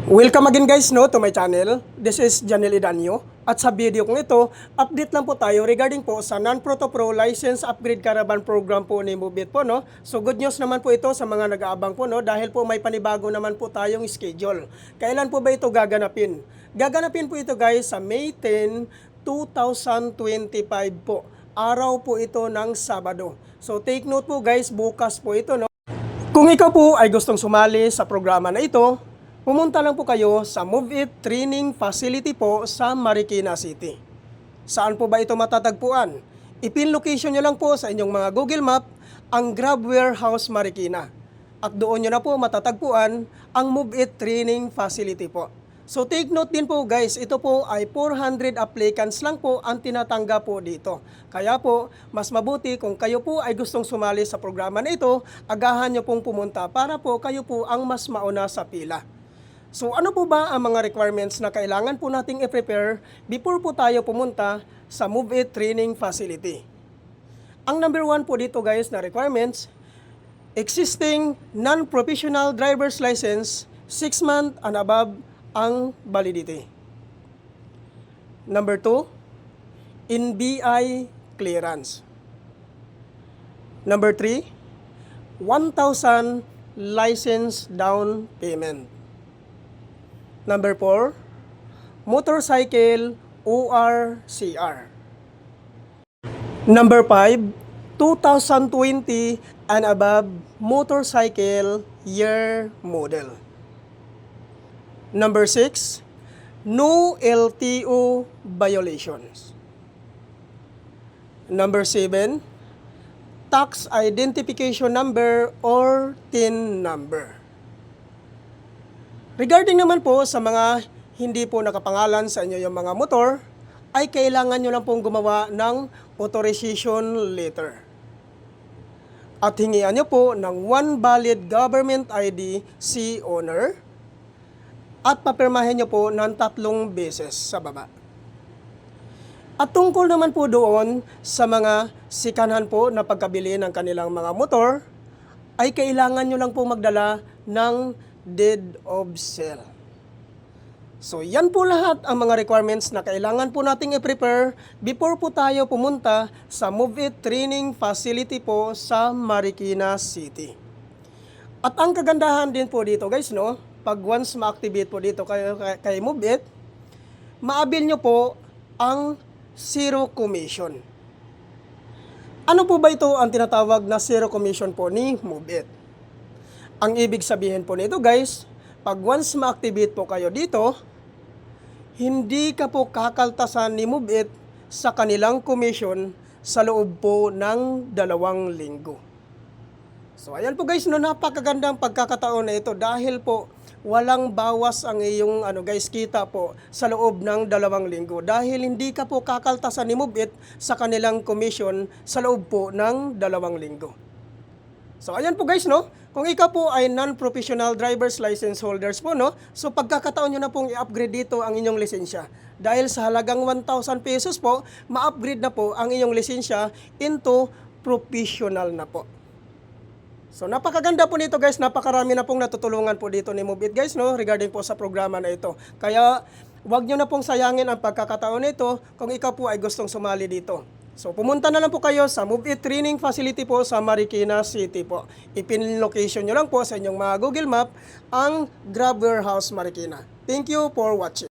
Welcome again guys to my channel. This is Janel Idanyo. At sa video kong ito, update lang po tayo regarding po sa Non-Proto Pro License Upgrade Caravan Program po ni Move It po So good news naman po ito sa mga nag-aabang po dahil po may panibago naman po tayong schedule. Kailan po ba ito gaganapin? Gaganapin po ito guys sa May 10, 2025 po. Araw po ito ng Sabado. So take note po guys, bukas po ito Kung ikaw po ay gustong sumali sa programa na ito, pumunta lang po kayo sa Move It Training Facility po sa Marikina City. Saan po ba ito matatagpuan? Ipin location nyo lang po sa inyong mga Google Map ang Grab Warehouse Marikina. At doon nyo na po matatagpuan ang Move It Training Facility po. So take note din po guys, ito po ay 400 applicants lang po ang tinatanggap po dito. Kaya po, mas mabuti kung kayo po ay gustong sumali sa programa na ito, agahan nyo pong pumunta para po kayo po ang mas mauna sa pila. So ano po ba ang mga requirements na kailangan po nating i-prepare before po tayo pumunta sa Move It Training Facility? Ang number 1 po dito guys na requirements, existing non-professional driver's license, 6 months and above ang validity. Number 2, NBI clearance. Number 3, 1,000 license down payment. Number 4, motorcycle ORCR. Number 5, 2020 and above motorcycle year model. Number 6, no LTO violations. Number 7, tax identification number or TIN number. Regarding naman po sa mga hindi po nakapangalan sa inyo yung mga motor, ay kailangan nyo lang pong gumawa ng authorization letter. At hingian nyo po ng 1 valid government ID si owner at papirmahin nyo po ng 3 beses sa baba. At tungkol naman po doon sa mga sikanhan po na pagkabili ng kanilang mga motor, ay kailangan nyo lang po magdala ng deed of sale. So yan po lahat ang mga requirements na kailangan po nating i-prepare before po tayo pumunta sa Move It Training Facility po sa Marikina City. At ang kagandahan din po dito guys pag once ma-activate po dito kay Move It, maabil nyo po ang zero commission. Ano po ba ito ang tinatawag na zero commission po ni Move It? Ang ibig sabihin po nito guys, pag once ma-activate po kayo dito, hindi ka po kakaltasan ni Move It sa kanilang commission sa loob po ng 2 linggo. So ayan po guys, napakagandang pagkakataon na ito dahil po walang bawas ang iyong kita po sa loob ng 2 linggo dahil hindi ka po kakaltasan ni Move It sa kanilang commission sa loob po ng 2 linggo. So ayan po guys kung ikaw po ay non-professional driver's license holders po so pagkakataon nyo na pong i-upgrade dito ang inyong lisensya. Dahil sa halagang 1,000 pesos po, ma-upgrade na po ang inyong lisensya into professional na po. So napakaganda po nito guys, napakarami na pong natutulungan po dito ni Move It guys regarding po sa programa na ito. Kaya wag nyo na pong sayangin ang pagkakataon nito kung ikaw po ay gustong sumali dito. So pumunta na lang po kayo sa Move It Training Facility po sa Marikina City po. Ipin location nyo lang po sa inyong mga Google Map ang Grab Warehouse Marikina. Thank you for watching.